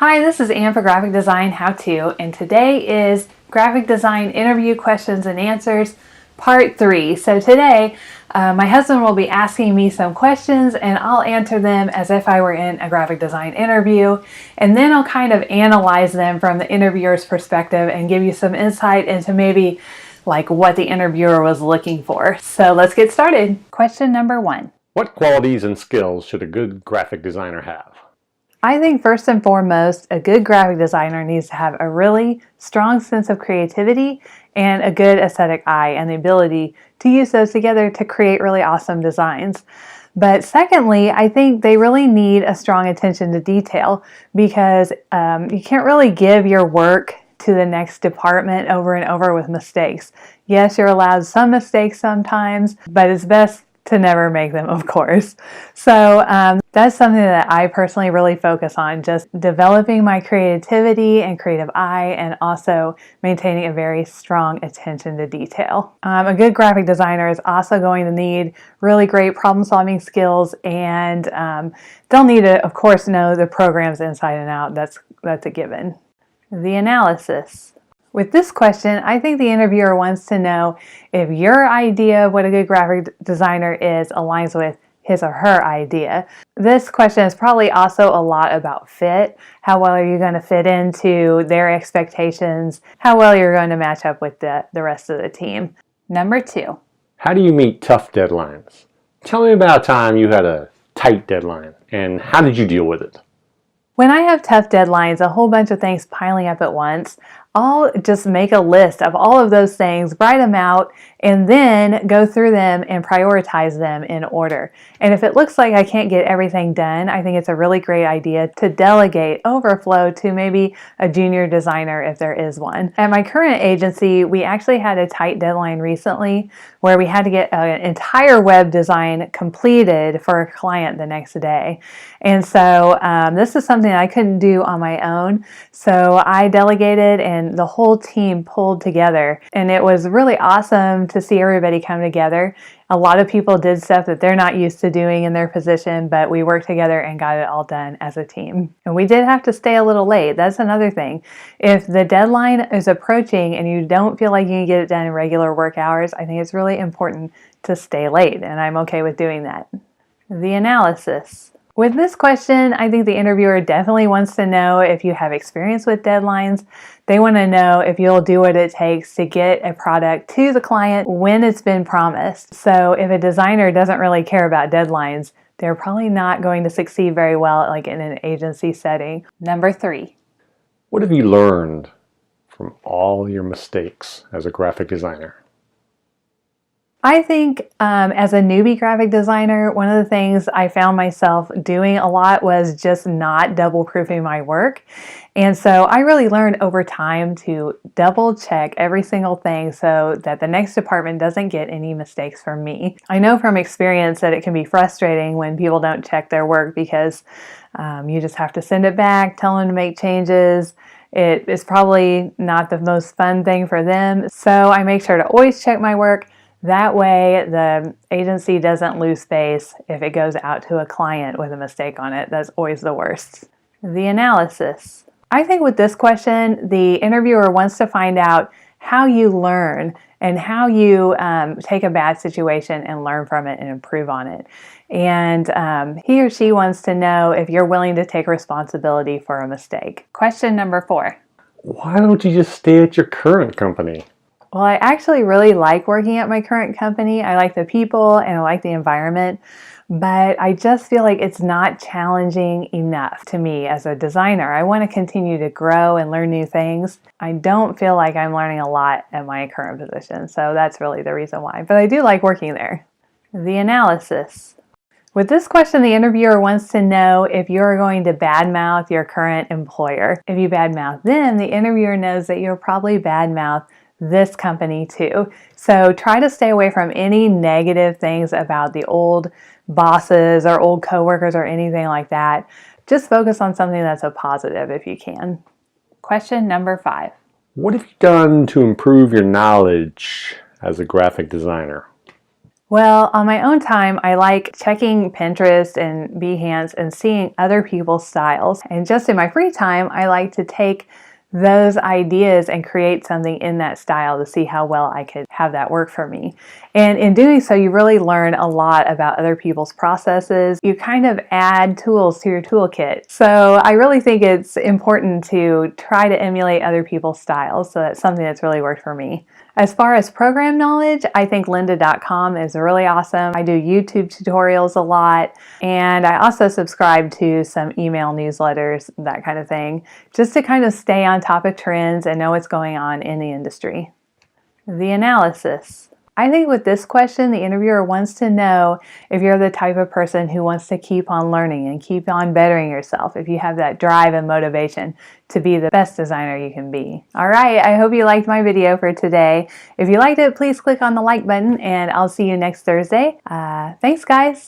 Hi, this is Ann for Graphic Design How To, and today is Graphic Design Interview Questions and Answers Part 3. So today, my husband will be asking me some questions and I'll answer them as if I were in a graphic design interview, and then I'll kind of analyze them from the interviewer's perspective and give you some insight into maybe like what the interviewer was looking for. So let's get started. Question number 1. What qualities and skills should a good graphic designer have? I think first and foremost, a good graphic designer needs to have a really strong sense of creativity and a good aesthetic eye and the ability to use those together to create really awesome designs. But secondly, I think they really need a strong attention to detail because you can't really give your work to the next department over and over with mistakes. Yes, you're allowed some mistakes sometimes, but it's best to never make them, of course. So that's something that I personally really focus on, just developing my creativity and creative eye, and also maintaining a very strong attention to detail. A good graphic designer is also going to need really great problem-solving skills, and they'll need to, of course, know the programs inside and out. That's a given. The analysis. With this question, I think the interviewer wants to know if your idea of what a good graphic designer is aligns with his or her idea. This question is probably also a lot about fit. How well are you going to fit into their expectations? How well you're going to match up with the rest of the team. Number 2. How do you meet tough deadlines? Tell me about a time you had a tight deadline, and how did you deal with it? When I have tough deadlines, a whole bunch of things piling up at once, I'll just make a list of all of those things, write them out, and then go through them and prioritize them in order. And if it looks like I can't get everything done, I think it's a really great idea to delegate overflow to maybe a junior designer if there is one. At my current agency, we actually had a tight deadline recently where we had to get an entire web design completed for a client the next day. And so this is something I couldn't do on my own. So I delegated and the whole team pulled together, and it was really awesome to see everybody come together. A lot of people did stuff that they're not used to doing in their position, but we worked together and got it all done as a team. And we did have to stay a little late. That's another thing. If the deadline is approaching and you don't feel like you can get it done in regular work hours, I think it's really important to stay late, and I'm okay with doing that. The analysis. With this question, I think the interviewer definitely wants to know if you have experience with deadlines. They want to know if you'll do what it takes to get a product to the client when it's been promised. So if a designer doesn't really care about deadlines, they're probably not going to succeed very well like in an agency setting. Number 3. What have you learned from all your mistakes as a graphic designer? I think as a newbie graphic designer, one of the things I found myself doing a lot was just not double proofing my work. And so I really learned over time to double check every single thing so that the next department doesn't get any mistakes from me. I know from experience that it can be frustrating when people don't check their work because you just have to send it back, tell them to make changes. It is probably not the most fun thing for them. So I make sure to always check my work. That way the agency doesn't lose face if it goes out to a client with a mistake on it. That's always the worst. The analysis. I think with this question, the interviewer wants to find out how you learn and how you take a bad situation and learn from it and improve on it. And he or she wants to know if you're willing to take responsibility for a mistake. Question number 4. Why don't you just stay at your current company? Well, I actually really like working at my current company. I like the people and I like the environment, but I just feel like it's not challenging enough to me as a designer. I want to continue to grow and learn new things. I don't feel like I'm learning a lot at my current position, so that's really the reason why. But I do like working there. The analysis. With this question, the interviewer wants to know if you're going to badmouth your current employer. If you badmouth them, the interviewer knows that you'll probably badmouth this company too. So try to stay away from any negative things about the old bosses or old coworkers or anything like that. Just focus on something that's a positive if you can. Question number 5. What have you done to improve your knowledge as a graphic designer? Well, on my own time, I like checking Pinterest and Behance and seeing other people's styles. And just in my free time, I like to take those ideas and create something in that style to see how well I could have that work for me. And in doing so, you really learn a lot about other people's processes. You kind of add tools to your toolkit. So I really think it's important to try to emulate other people's styles. So that's something that's really worked for me. As far as program knowledge, I think lynda.com is really awesome. I do YouTube tutorials a lot, and I also subscribe to some email newsletters, that kind of thing, just to kind of stay on top of trends and know what's going on in the industry. The analysis. I think with this question, the interviewer wants to know if you're the type of person who wants to keep on learning and keep on bettering yourself, if you have that drive and motivation to be the best designer you can be. All right, I hope you liked my video for today. If you liked it, please click on the like button, and I'll see you next Thursday. Thanks, guys.